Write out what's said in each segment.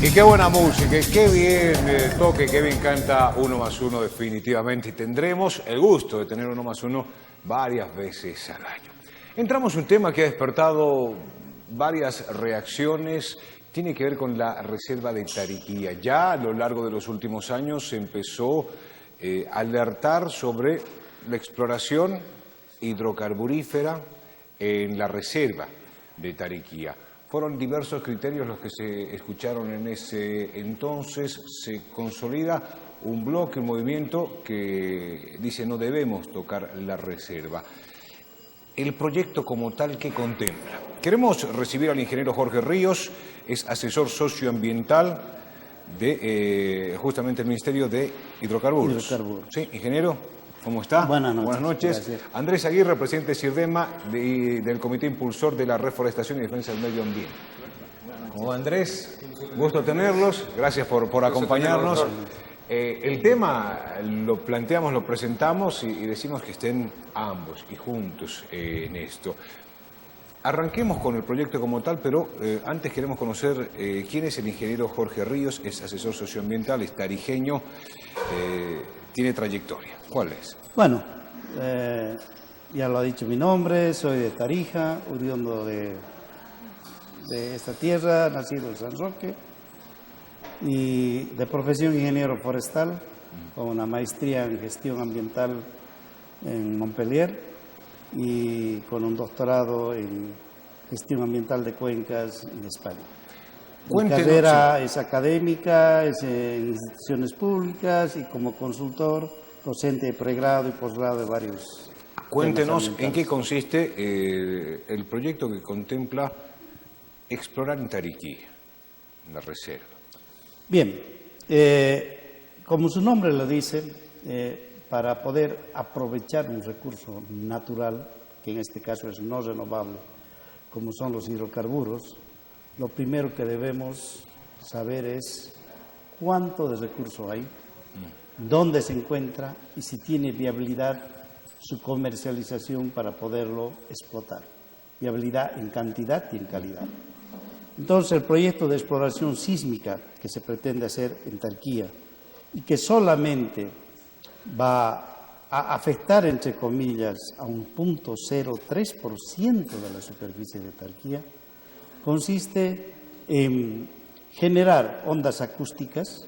Y qué buena música, y qué bien toque, qué bien canta Uno más Uno definitivamente. Y tendremos el gusto de tener Uno más Uno varias veces al año. Entramos en un tema que ha despertado varias reacciones. Tiene que ver con la reserva de Tariquía. Ya a lo largo de los últimos años se empezó a alertar sobre la exploración hidrocarburífera en la reserva de Tariquía. Fueron diversos criterios los que se escucharon en ese entonces. Se consolida un bloque, un movimiento que dice no debemos tocar la reserva. El proyecto como tal, ¿qué contempla? Queremos recibir al ingeniero Jorge Ríos, es asesor socioambiental de justamente el Ministerio de Hidrocarburos. Sí, ingeniero. ¿Cómo está? Buenas noches. Buenas noches. Gracias. Andrés Aguirre, presidente de Sirdema, del Comité Impulsor de la Reforestación y Defensa del Medio Ambiente. ¿Cómo va, Andrés? Gusto tenerlos. Gracias por acompañarnos. El tema lo planteamos, lo presentamos y decimos que estén ambos y juntos en esto. Arranquemos con el proyecto como tal, pero antes queremos conocer quién es el ingeniero Jorge Ríos. Es asesor socioambiental, es tarijeño, tiene trayectoria. ¿Cuál es? Bueno, ya lo ha dicho mi nombre, soy de Tarija, oriundo de esta tierra, nacido en San Roque, y de profesión ingeniero forestal, con una maestría en gestión ambiental en Montpellier y con un doctorado en gestión ambiental de cuencas en España. Mi carrera es académica, es en instituciones públicas y como consultor, docente de pregrado y posgrado de varios. Cuéntenos en qué consiste el proyecto que contempla explorar en Tariquía, en la reserva. Bien, como su nombre lo dice, para poder aprovechar un recurso natural, que en este caso es no renovable, como son los hidrocarburos, lo primero que debemos saber es cuánto de recurso hay, dónde se encuentra y si tiene viabilidad su comercialización para poderlo explotar. Viabilidad en cantidad y en calidad. Entonces, el proyecto de exploración sísmica que se pretende hacer en Tariquía y que solamente va a afectar, entre comillas, a un 0.03% de la superficie de Tariquía, consiste en generar ondas acústicas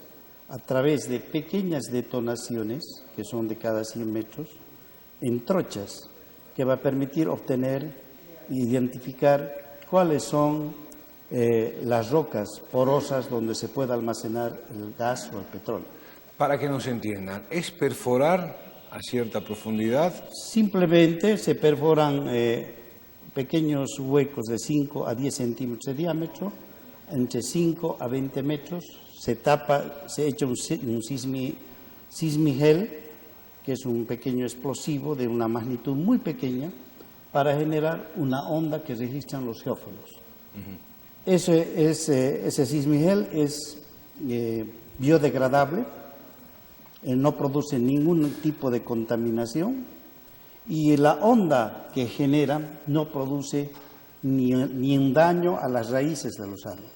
a través de pequeñas detonaciones, que son de cada 100 metros, en trochas, que va a permitir obtener e identificar cuáles son las rocas porosas donde se puede almacenar el gas o el petróleo. Para que nos entiendan, ¿es perforar a cierta profundidad? Simplemente se perforan pequeños huecos de 5 a 10 centímetros de diámetro, entre 5 a 20 metros, se tapa, se echa un sismigel, que es un pequeño explosivo de una magnitud muy pequeña, para generar una onda que registran los geófonos. Ese sismigel es biodegradable, no produce ningún tipo de contaminación y la onda que genera no produce ni un daño a las raíces de los árboles.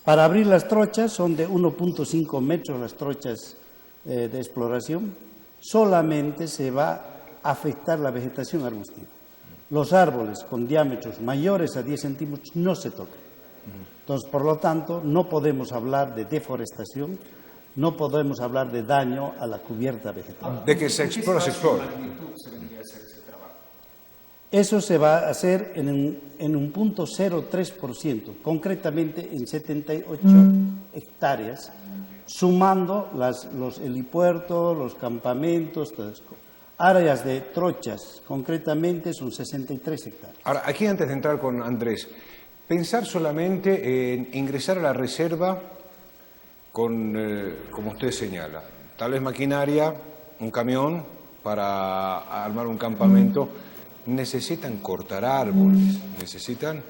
Para abrir las trochas, son de 1.5 metros las trochas de exploración, solamente se va a afectar la vegetación arbustiva. Los árboles con diámetros mayores a 10 centímetros no se tocan. Entonces, por lo tanto, no podemos hablar de deforestación, no podemos hablar de daño a la cubierta vegetal. De que se explora, se explora. Eso se va a hacer en un 0.03%, concretamente en 78 hectáreas, sumando los helipuertos, los campamentos, todo eso. Áreas de trochas, concretamente, son 63 hectáreas. Ahora, aquí antes de entrar con Andrés, pensar solamente en ingresar a la reserva con, como usted señala, tal vez maquinaria, un camión para armar un campamento, necesitan cortar árboles, necesitan...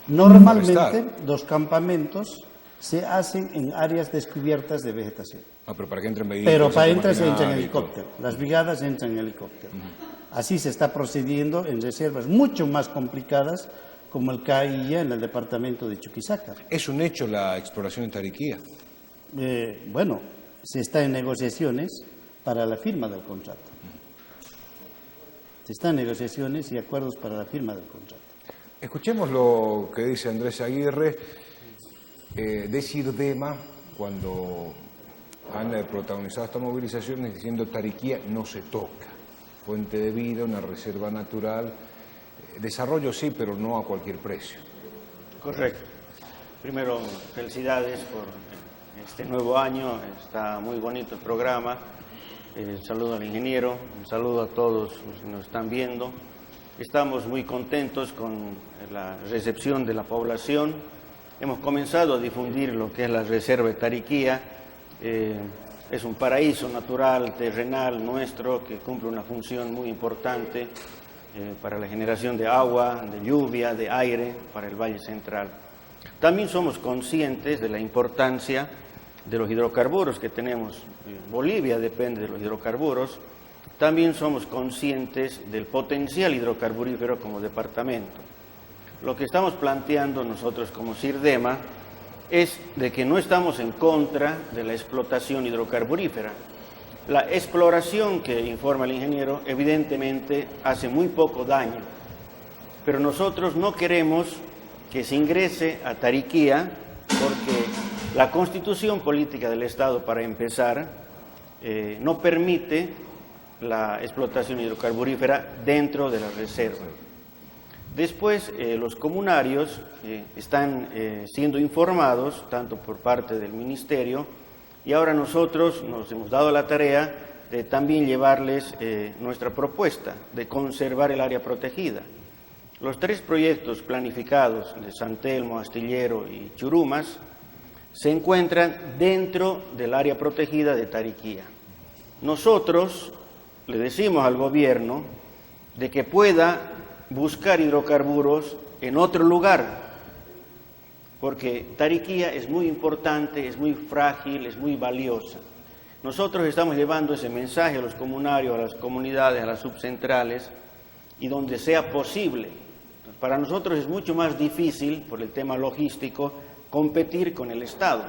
Normalmente los campamentos se hacen en áreas descubiertas de vegetación. No, pero para que entren vehículos... Pero para entrar se entra en helicóptero, las brigadas entran en helicóptero. Así se está procediendo en reservas mucho más complicadas, como el CAIA en el departamento de Chuquisaca. ¿Es un hecho la exploración en Tariquía? Bueno, se está en negociaciones para la firma del contrato. Se están en negociaciones y acuerdos para la firma del contrato. Escuchemos lo que dice Andrés Aguirre de Sirdema cuando han protagonizado esta movilización diciendo Tariquía no se toca, fuente de vida, una reserva natural, desarrollo sí, pero no a cualquier precio. Correcto. Primero, felicidades por este nuevo año, está muy bonito el programa. Saludo al ingeniero, un saludo a todos los que nos están viendo. Estamos muy contentos con la recepción de la población. Hemos comenzado a difundir lo que es la reserva de Tariquía. Es un paraíso natural, terrenal nuestro, que cumple una función muy importante para la generación de agua, de lluvia, de aire para el Valle Central. También somos conscientes de la importancia de los hidrocarburos que tenemos. Bolivia depende de los hidrocarburos. También somos conscientes del potencial hidrocarburífero como departamento. Lo que estamos planteando nosotros como Sirdema es de que no estamos en contra de la explotación hidrocarburífera. La exploración que informa el ingeniero evidentemente hace muy poco daño, pero nosotros no queremos que se ingrese a Tariquía porque la Constitución Política del Estado, para empezar, no permite la explotación hidrocarburífera dentro de la reserva. Después, los comunarios están siendo informados, tanto por parte del Ministerio, y ahora nosotros nos hemos dado la tarea de también llevarles nuestra propuesta de conservar el área protegida. Los 3 proyectos planificados de San Telmo, Astillero y Churumas se encuentran dentro del área protegida de Tariquía. Nosotros le decimos al gobierno de que pueda buscar hidrocarburos en otro lugar, porque Tariquía es muy importante, es muy frágil, es muy valiosa. Nosotros estamos llevando ese mensaje a los comunarios, a las comunidades, a las subcentrales, y donde sea posible. Para nosotros es mucho más difícil, por el tema logístico, competir con el Estado.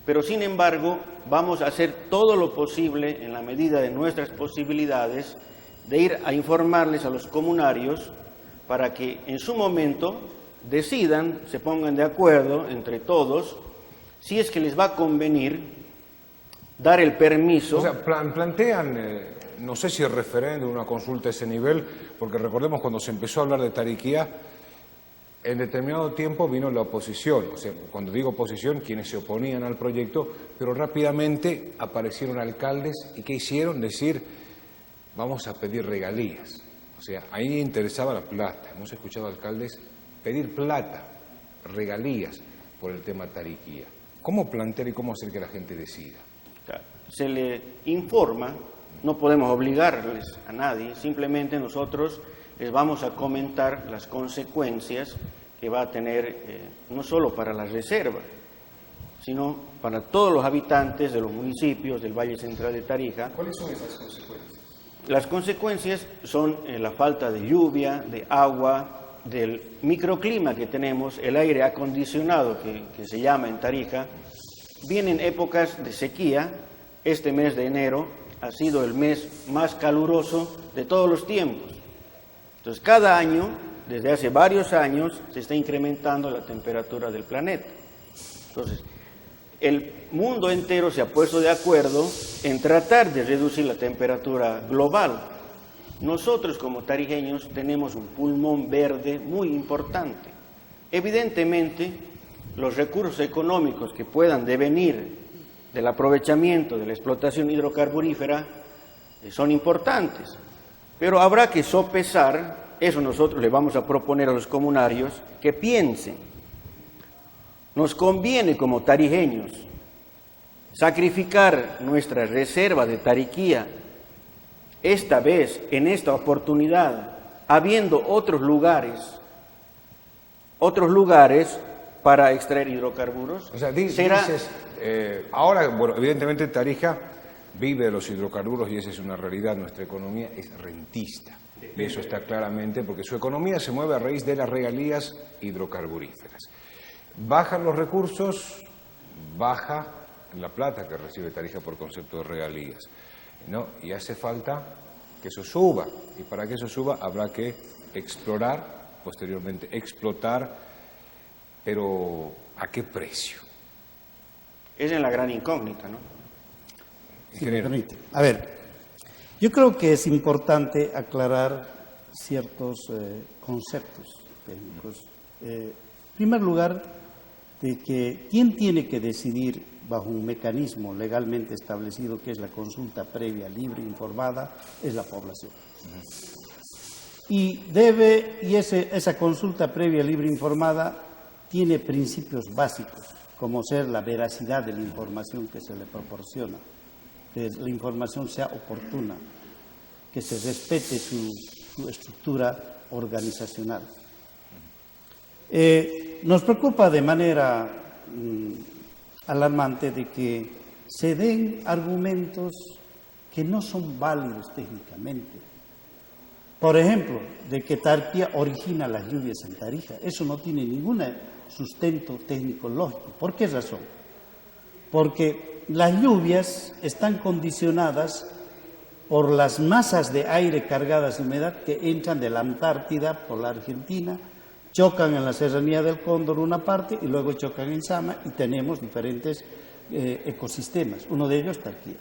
Pero sin embargo, vamos a hacer todo lo posible en la medida de nuestras posibilidades de ir a informarles a los comunarios para que en su momento decidan, se pongan de acuerdo entre todos, si es que les va a convenir dar el permiso. O sea, plantean, no sé si el referéndum, una consulta a ese nivel, porque recordemos cuando se empezó a hablar de Tariquía, en determinado tiempo vino la oposición, o sea, cuando digo oposición, quienes se oponían al proyecto, pero rápidamente aparecieron alcaldes y ¿qué hicieron? Decir, vamos a pedir regalías. O sea, ahí interesaba la plata. Hemos escuchado a alcaldes pedir plata, regalías por el tema Tariquía. ¿Cómo plantear y cómo hacer que la gente decida? Se le informa, no podemos obligarles a nadie, simplemente nosotros les vamos a comentar las consecuencias que va a tener no solo para la reserva, sino para todos los habitantes de los municipios del Valle Central de Tarija. ¿Cuáles son esas consecuencias? Las consecuencias son la falta de lluvia, de agua, del microclima que tenemos, el aire acondicionado que se llama en Tarija. Vienen épocas de sequía. Este mes de enero ha sido el mes más caluroso de todos los tiempos. Entonces, cada año, desde hace varios años, se está incrementando la temperatura del planeta. Entonces, el mundo entero se ha puesto de acuerdo en tratar de reducir la temperatura global. Nosotros, como tarijeños, tenemos un pulmón verde muy importante. Evidentemente, los recursos económicos que puedan devenir del aprovechamiento de la explotación hidrocarburífera son importantes. Pero habrá que sopesar, eso nosotros le vamos a proponer a los comunarios, que piensen. Nos conviene como tarijeños sacrificar nuestra reserva de Tariquía, esta vez, en esta oportunidad, habiendo otros lugares para extraer hidrocarburos. O sea, dices, ahora, bueno, evidentemente Tarija vive de los hidrocarburos y esa es una realidad, nuestra economía es rentista. Y eso está claramente porque su economía se mueve a raíz de las regalías hidrocarburíferas. Bajan los recursos, baja la plata que recibe Tarija por concepto de regalías, ¿no? Y hace falta que eso suba. Y para que eso suba habrá que explorar, posteriormente explotar, pero ¿a qué precio? Esa es la gran incógnita, ¿no? Si me permite. A ver, yo creo que es importante aclarar ciertos conceptos técnicos. En primer lugar, de que quién tiene que decidir bajo un mecanismo legalmente establecido que es la consulta previa, libre, informada, es la población. Y esa consulta previa, libre, informada tiene principios básicos, como ser la veracidad de la información que se le proporciona, que la información sea oportuna, que se respete su estructura organizacional. Nos preocupa de manera alarmante de que se den argumentos que no son válidos técnicamente. Por ejemplo, de que Tarquía origina las lluvias en Tarija. Eso no tiene ningún sustento técnico lógico. ¿Por qué razón? Porque las lluvias están condicionadas por las masas de aire cargadas de humedad que entran de la Antártida por la Argentina, chocan en la serranía del Cóndor una parte y luego chocan en Sama y tenemos diferentes ecosistemas. Uno de ellos Tarquía.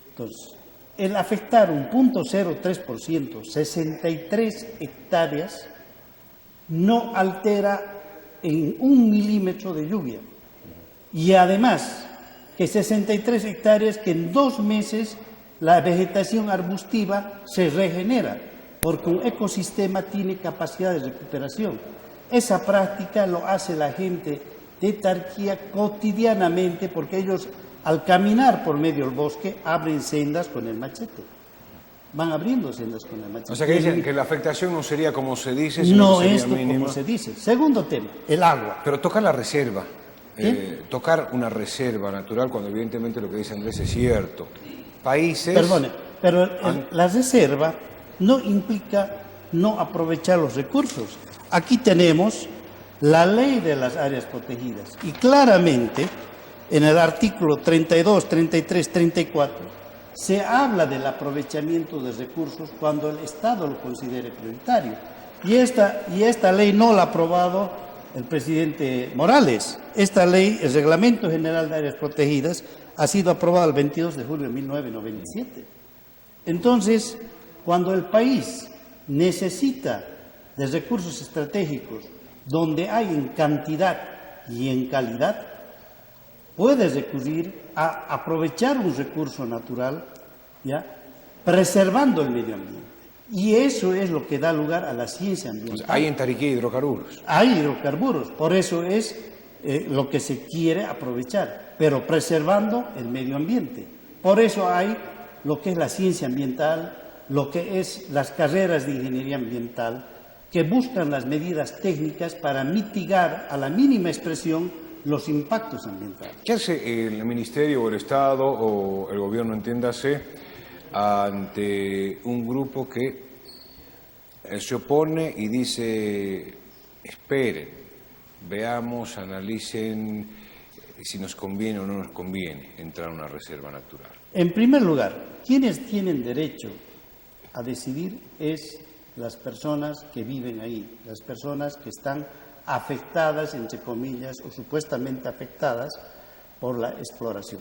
Entonces, el afectar un 0.03%, 63 hectáreas, no altera en 1 milímetro de lluvia. Y además, que 63 hectáreas que en 2 meses la vegetación arbustiva se regenera, porque un ecosistema tiene capacidad de recuperación. Esa práctica lo hace la gente de Tarquía cotidianamente, porque ellos, al caminar por medio del bosque, abren sendas con el machete. Van abriendo sendas con el machete. O sea que dicen que la afectación no sería como se dice, sino no que sería es mínima. como se dice. Segundo tema, el agua. Pero tocar la reserva, tocar una reserva natural, cuando evidentemente lo que dice Andrés es cierto. Países... Perdone, pero la reserva no implica no aprovechar los recursos. Aquí tenemos la ley de las áreas protegidas y claramente en el artículo 32, 33, 34 se habla del aprovechamiento de recursos cuando el Estado lo considere prioritario. Y esta ley no la ha aprobado el presidente Morales. Esta ley, el Reglamento General de Áreas Protegidas, ha sido aprobado el 22 de julio de 1997. Entonces, cuando el país necesita de recursos estratégicos donde hay en cantidad y en calidad, puede recurrir a aprovechar un recurso natural, ¿ya?, preservando el medio ambiente. Y eso es lo que da lugar a la ciencia ambiental. Hay en Tarquía hidrocarburos. Hay hidrocarburos, por eso es lo que se quiere aprovechar, pero preservando el medio ambiente. Por eso hay lo que es la ciencia ambiental, lo que es las carreras de ingeniería ambiental, que buscan las medidas técnicas para mitigar a la mínima expresión los impactos ambientales. ¿Qué hace el Ministerio o el Estado o el Gobierno, entiéndase, ante un grupo que se opone y dice, esperen, veamos, analicen si nos conviene o no nos conviene entrar a una reserva natural? En primer lugar, quienes tienen derecho a decidir es las personas que viven ahí, las personas que están afectadas, entre comillas, o supuestamente afectadas por la exploración.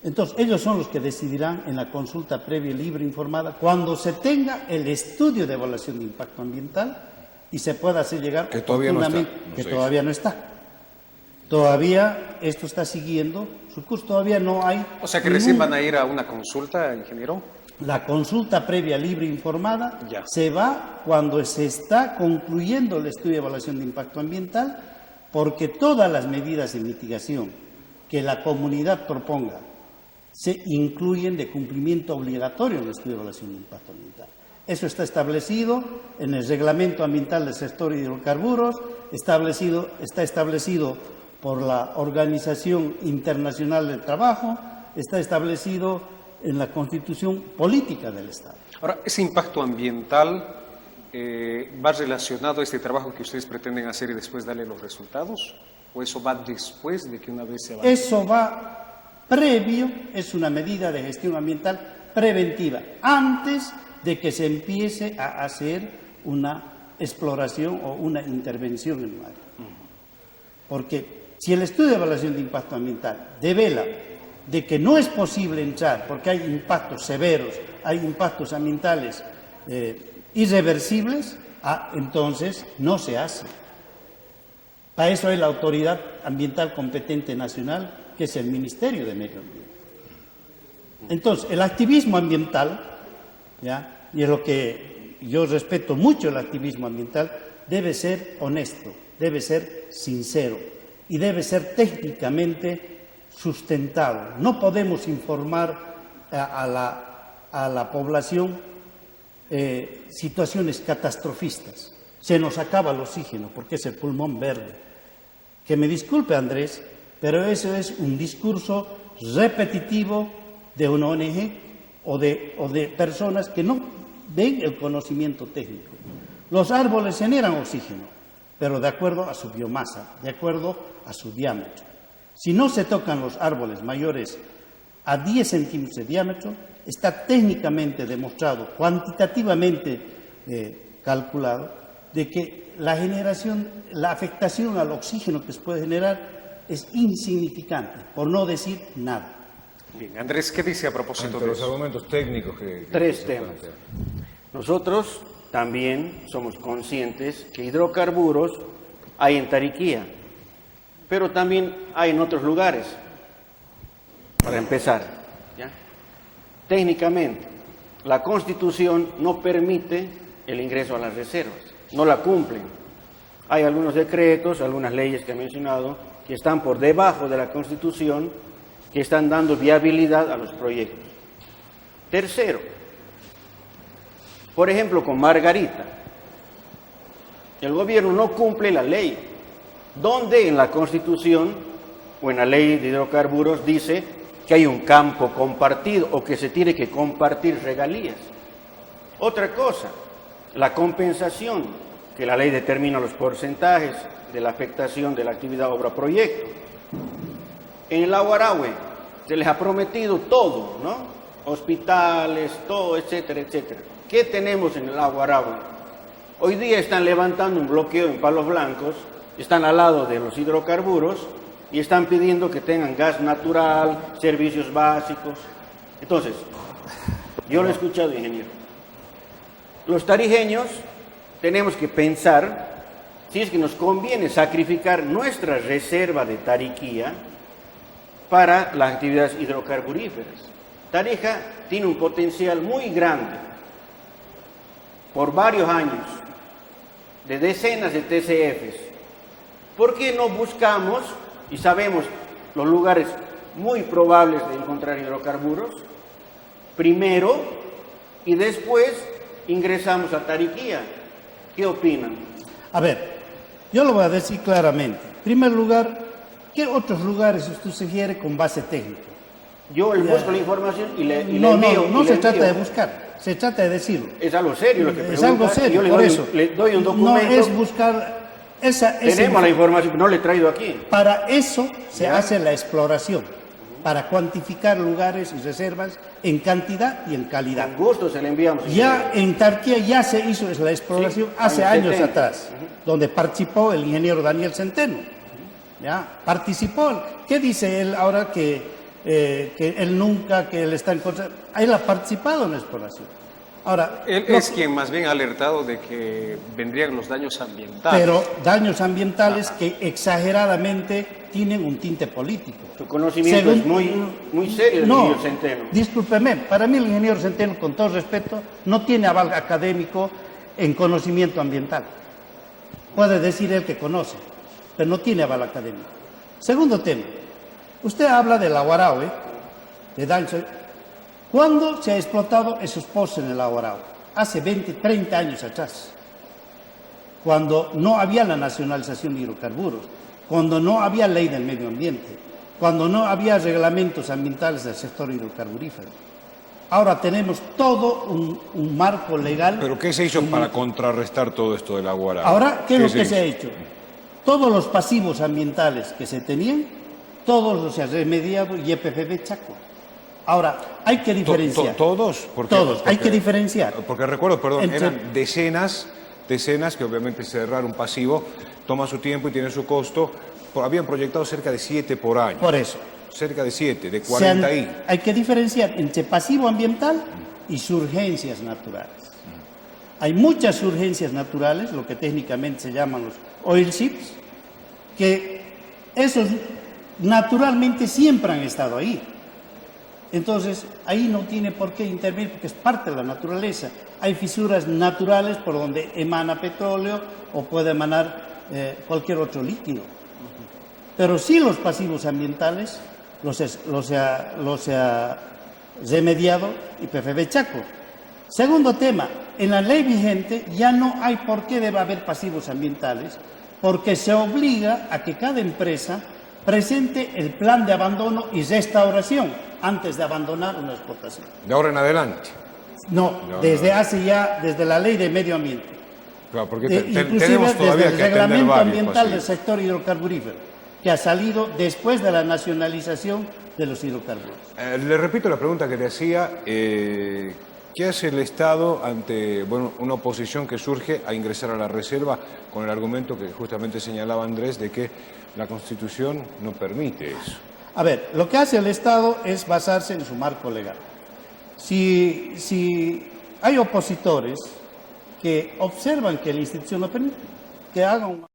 Entonces, ellos son los que decidirán en la consulta previa, libre, informada, cuando se tenga el estudio de evaluación de impacto ambiental y se pueda hacer llegar que todavía no está. Todavía no está. Todavía esto está siguiendo su curso, todavía no hay... O sea que recién van a ir a una consulta, ingeniero. La consulta previa, libre, informada, Ya. se va cuando se está concluyendo el estudio de evaluación de impacto ambiental, porque todas las medidas de mitigación que la comunidad proponga se incluyen de cumplimiento obligatorio en el estudio de evaluación de impacto ambiental. Eso está establecido en el Reglamento Ambiental del Sector de Hidrocarburos, está establecido por la Organización Internacional del Trabajo, está establecido en la Constitución Política del Estado. Ahora, ese impacto ambiental va relacionado a este trabajo que ustedes pretenden hacer y después darle los resultados, o eso va después de que una vez se avance. Eso va previo, es una medida de gestión ambiental preventiva, antes de que se empiece a hacer una exploración o una intervención en un área. Porque si el estudio de evaluación de impacto ambiental devela de que no es posible entrar porque hay impactos severos, hay impactos ambientales irreversibles, entonces no se hace. Para eso hay la autoridad ambiental competente nacional, que es el Ministerio de Medio Ambiente. Entonces, el activismo ambiental, ¿ya? Y es lo que yo respeto mucho, el activismo ambiental, debe ser honesto, debe ser sincero y debe ser técnicamente sustentado. No podemos informar a la población situaciones catastrofistas. Se nos acaba el oxígeno porque es el pulmón verde. Que me disculpe, Andrés, pero eso es un discurso repetitivo de una ONG o de personas que no ven el conocimiento técnico. Los árboles generan oxígeno, pero de acuerdo a su biomasa, de acuerdo a su diámetro. Si no se tocan los árboles mayores a 10 centímetros de diámetro, está técnicamente demostrado, cuantitativamente calculado, de que la afectación al oxígeno que se puede generar es insignificante, por no decir nada. Bien, Andrés, ¿qué dice a propósito Ante de los eso? argumentos técnicos que Tres se temas. plantean. Nosotros también somos conscientes que hidrocarburos hay en Tariquía, pero también hay en otros lugares. Para empezar, ¿ya? Técnicamente, la Constitución no permite el ingreso a las reservas, no la cumplen. Hay algunos decretos, algunas leyes que he mencionado, que están por debajo de la Constitución, que están dando viabilidad a los proyectos. Tercero, por ejemplo, con Margarita, el gobierno no cumple la ley. ¿Dónde en la Constitución o en la ley de hidrocarburos dice que hay un campo compartido o que se tiene que compartir regalías? Otra cosa, la compensación, que la ley determina los porcentajes de la afectación de la actividad obra-proyecto. En el Aguarahue se les ha prometido todo, ¿no? Hospitales, todo, etcétera, etcétera. ¿Qué tenemos en el Aguarahue? Hoy día están levantando un bloqueo en Palos Blancos, están al lado de los hidrocarburos y están pidiendo que tengan gas natural, servicios básicos. Entonces, yo lo he escuchado, ingeniero. Los tarijeños tenemos que pensar si es que nos conviene sacrificar nuestra reserva de Tariquía para las actividades hidrocarburíferas. Tarija tiene un potencial muy grande por varios años, de decenas de TCFs. ¿Por qué no buscamos y sabemos los lugares muy probables de encontrar hidrocarburos primero y después ingresamos a Tariquía? ¿Qué opinan? A ver, yo lo voy a decir claramente. En primer lugar, ¿qué otros lugares usted sugiere con base técnica? Yo busco la información y le No envío. no y se le trata envío. de buscar, se trata de decirlo. Es algo serio lo que pregunta. Es algo serio, Yo le por doy, eso. le doy un No documento. es buscar Tenemos la información, no le he traído aquí. Para eso se ¿Ya? hace la exploración, para cuantificar lugares y reservas en cantidad y en calidad. Con gusto se le enviamos. Ya en Tarquía ya se hizo la exploración Sí, hace años años 70. atrás, donde participó el ingeniero Daniel Centeno. Ya participó. ¿Qué dice él ahora que él nunca, que él está en contra? Él ha participado en la exploración. Ahora, Él es quien más bien ha alertado de que vendrían los daños ambientales. pero daños ambientales que exageradamente tienen un tinte político. Su conocimiento es muy serio del ingeniero Centeno. Discúlpeme, para mí el ingeniero Centeno, con todo respeto, no tiene aval académico en conocimiento ambiental. Puede decir él que conoce, pero no tiene aval académico. Segundo tema, usted habla del Aguarahue, de daños. ¿Cuándo se ha explotado esos pozos en el Aguarahue? Hace 20, 30 años atrás, cuando no había la nacionalización de hidrocarburos, cuando no había ley del medio ambiente, cuando no había reglamentos ambientales del sector hidrocarburífero. Ahora tenemos todo un marco legal. ¿Pero qué se hizo para contrarrestar todo esto del agua? Ahora, ¿qué es lo que hizo? se ha hecho? Todos los pasivos ambientales que se tenían, todos los se han remediado y EPFB Chaco. Ahora, hay que diferenciar. ¿Todos? Todos, hay que diferenciar. Porque recuerdo, perdón, Entre- eran decenas que obviamente cerrar un pasivo toma su tiempo y tiene su costo. Habían proyectado cerca de 7 por año. Por eso. Cerca de 7, de Se han- 40 ahí. hay que diferenciar entre pasivo ambiental y surgencias naturales. Hay muchas surgencias naturales, lo que técnicamente se llaman los oil ships, que esos naturalmente siempre han estado ahí. Entonces, ahí no tiene por qué intervenir porque es parte de la naturaleza. Hay fisuras naturales por donde emana petróleo o puede emanar cualquier otro líquido. Pero sí los pasivos ambientales los ha remediado IPFB Chaco. Segundo tema, en la ley vigente ya no hay por qué debe haber pasivos ambientales porque se obliga a que cada empresa presente el plan de abandono y restauración antes de abandonar una explotación. De ahora en adelante. No, desde la ley de medio ambiente. Claro, porque Inclusive tenemos todavía desde el que atender reglamento varios ambiental del pasivos. sector hidrocarburífero, que ha salido después de la nacionalización de los hidrocarburos. Le repito la pregunta que te hacía. ¿Qué hace el Estado ante una oposición que surge a ingresar a la reserva con el argumento que justamente señalaba Andrés de que la Constitución no permite eso? A ver, lo que hace el Estado es basarse en su marco legal. Si hay opositores que observan que la institución no permite, que hagan un...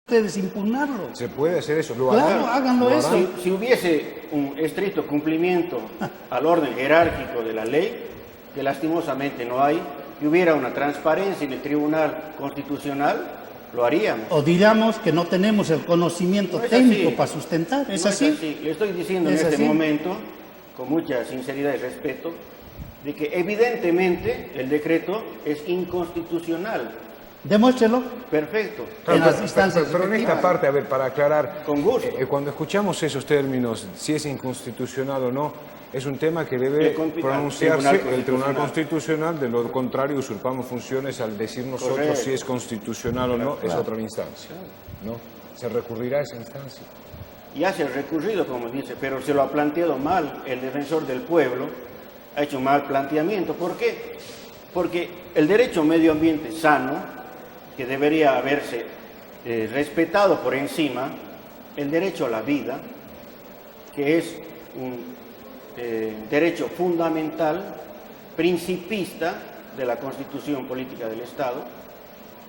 Ustedes impugnarlo. ¿Se puede hacer eso? ¿Lo Claro, harán? háganlo ¿Lo eso. harán? Si hubiese un estricto cumplimiento al orden jerárquico de la ley, que lastimosamente no hay, y hubiera una transparencia en el Tribunal Constitucional, lo haríamos. O diríamos que no tenemos el conocimiento No es técnico así. para sustentar. ¿Es No así? Le estoy diciendo ¿Es en este así? momento, con mucha sinceridad y respeto, de que evidentemente el decreto es inconstitucional. Demuéstrelo. Perfecto. En las instancias pero en esta respectivas. parte, a ver, para aclarar, Con gusto. cuando escuchamos esos términos, si es inconstitucional o no, es un tema que debe Le compete al pronunciarse Tribunal el Tribunal Constitucional. Constitucional, de lo contrario usurpamos funciones al decir nosotros Correcto. si es constitucional o no, es otra instancia, ¿no? ¿Se recurrirá a esa instancia? Ya se ha recurrido, como dice, pero se lo ha planteado mal el defensor del pueblo, ha hecho un mal planteamiento. ¿Por qué? Porque el derecho a un medio ambiente sano, que debería haberse respetado por encima, el derecho a la vida, que es un derecho fundamental, principista de la Constitución Política del Estado,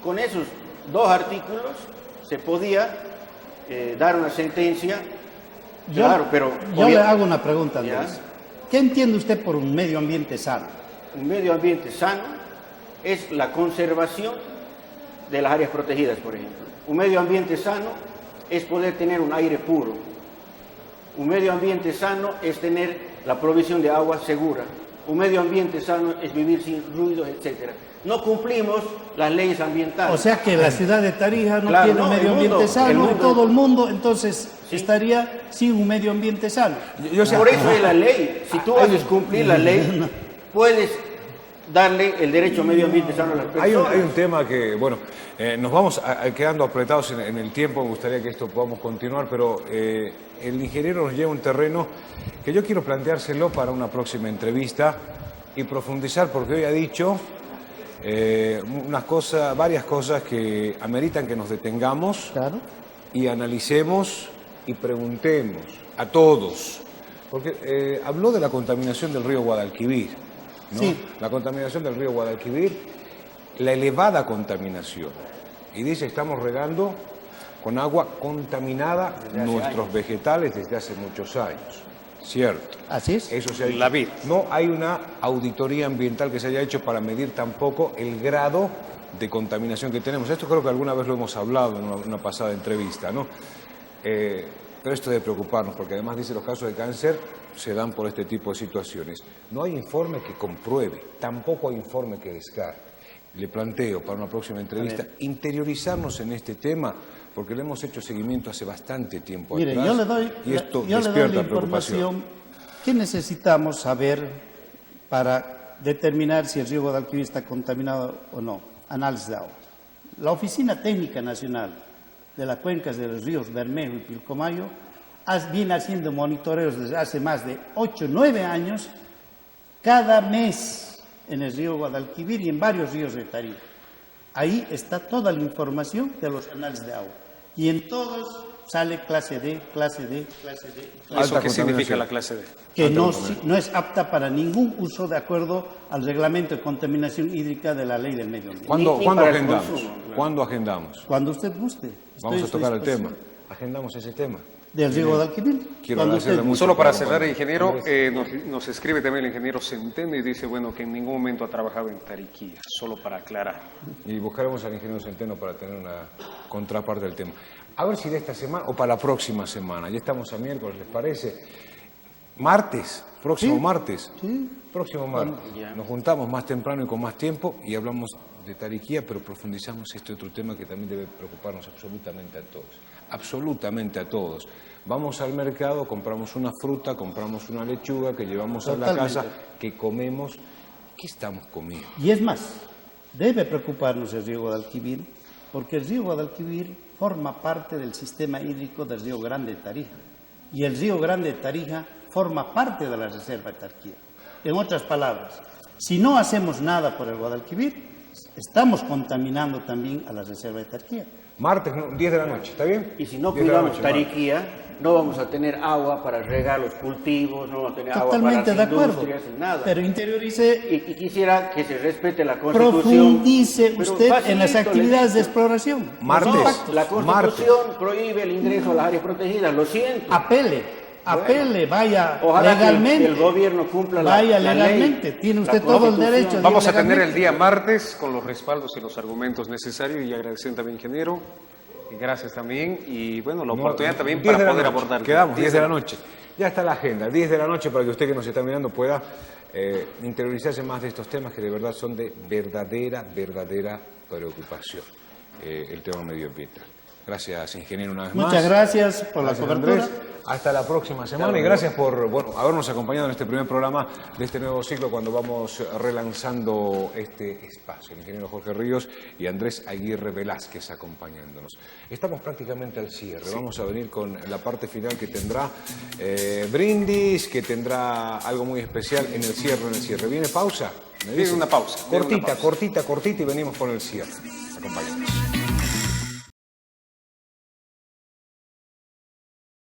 con esos dos artículos se podía dar una sentencia, claro, pero... Yo le hago una pregunta, ¿Ya? Andrés. ¿Qué entiende usted por un medio ambiente sano? Un medio ambiente sano es la conservación de las áreas protegidas, por ejemplo. Un medio ambiente sano es poder tener un aire puro. Un medio ambiente sano es tener la provisión de agua segura. Un medio ambiente sano es vivir sin ruidos, etc. No cumplimos las leyes ambientales. O sea que la ciudad de Tarija no Claro, tiene no, un medio el mundo, ambiente sano, el mundo. y todo el mundo entonces Sí. estaría sin un medio ambiente sano. Por eso es la ley. Si tú haces cumplir la ley, puedes darle el derecho a medio ambiente sano a las personas. Hay un tema que, bueno, nos vamos quedando apretados en el tiempo, me gustaría que esto podamos continuar, pero el ingeniero nos lleva un terreno que yo quiero planteárselo para una próxima entrevista y profundizar, porque hoy ha dicho varias cosas que ameritan que nos detengamos Claro. y analicemos y preguntemos a todos. Porque habló de la contaminación del río Guadalquivir, ¿no? Sí. La contaminación del río Guadalquivir, la elevada contaminación. Y dice, estamos regando con agua contaminada nuestros vegetales desde hace muchos años. Cierto. Así es. Eso se ha dicho. La vid. No hay una auditoría ambiental que se haya hecho para medir tampoco el grado de contaminación que tenemos. Esto creo que alguna vez lo hemos hablado en una pasada entrevista, ¿no? Pero esto debe preocuparnos, porque además dice los casos de cáncer se dan por este tipo de situaciones. No hay informe que compruebe, tampoco hay informe que descarte. Le planteo para una próxima entrevista interiorizarnos en este tema, porque le hemos hecho seguimiento hace bastante tiempo Mire, atrás, yo le doy, y esto yo le doy despierta la preocupación. información que necesitamos saber para determinar si el río Guadalquivir está contaminado o no. Análisis de agua. La Oficina Técnica Nacional de las Cuencas de los ríos Bermejo y Pilcomayo viene haciendo monitoreos desde hace más de 8 o 9 años, cada mes en el río Guadalquivir y en varios ríos de Tarija. Ahí está toda la información de los análisis de agua. Y en todos sale clase D, clase D, clase D. ¿Y eso qué significa la clase D? Que no es apta para ningún uso de acuerdo al reglamento de contaminación hídrica de la ley del medio ambiente. ¿Cuándo para el agendamos? consumo, claro. ¿Cuándo agendamos? Cuando usted guste. Vamos a Estoy tocar el dispuesto. tema. Agendamos ese tema. Del río Guadalquivir. Quiero Cuando agradecerle usted mucho. guste. Solo para Claro, cerrar, bueno. ingeniero, nos escribe también el ingeniero Centeno y dice, bueno, que en ningún momento ha trabajado en Tariquía, solo para aclarar. Y buscaremos al ingeniero Centeno para tener una contraparte del tema. A ver si de esta semana o para la próxima semana. Ya estamos a miércoles, ¿les parece? Martes, próximo Sí. martes. Sí. Próximo martes. Ya. Nos juntamos más temprano y con más tiempo y hablamos de Tariquía, pero profundizamos este otro tema que también debe preocuparnos absolutamente a todos. Absolutamente a todos. Vamos al mercado, compramos una fruta, compramos una lechuga que llevamos a la Totalmente. casa, que comemos. ¿Qué estamos comiendo? Y es más, debe preocuparnos el río Guadalquivir, porque el río Guadalquivir forma parte del sistema hídrico del río Grande de Tarija. Y el río Grande de Tarija forma parte de la reserva de Tarquía. En otras palabras, si no hacemos nada por el Guadalquivir, estamos contaminando también a la reserva de Tarquía. Martes, 10 de la noche, ¿está bien? Y si no 10 de la cuidamos noche, martes. Tariquía, no vamos a tener agua para regar los cultivos, no vamos a tener agua para Totalmente las de acuerdo. industrias, nada. Pero interiorice, Y quisiera que se respete la Constitución. profundice Pero usted en facilito, las le actividades de digo. exploración. Martes. No, Los la impactos. Constitución prohíbe el ingreso a las áreas protegidas, lo siento. Apele, vaya Ojalá legalmente. que el gobierno cumpla Vaya la legalmente, ley, tiene la usted todo el Constitución. derecho. de Vamos ir a tener el legalmente. día martes con los respaldos y los argumentos necesarios y agradecer también, ingeniero, y gracias también, y bueno, la oportunidad también 10 para de la poder noche. abordar. Quedamos, 10 de la noche. Ya está la agenda, 10 de la noche para que usted que nos está mirando pueda interiorizarse más de estos temas que de verdad son de verdadera preocupación, el tema medioambiental. Gracias, ingeniero, una vez más. Muchas gracias por la Gracias, cobertura. Andrés. Hasta la próxima semana y gracias por habernos acompañado en este primer programa de este nuevo ciclo cuando vamos relanzando este espacio. El ingeniero Jorge Ríos y Andrés Aguirre Velázquez acompañándonos. Estamos prácticamente al cierre. Vamos a venir con la parte final que tendrá brindis, que tendrá algo muy especial en el cierre. ¿Viene pausa? ¿Me Viene dice? una pausa. Cortita y venimos con el cierre. Acompáñanos.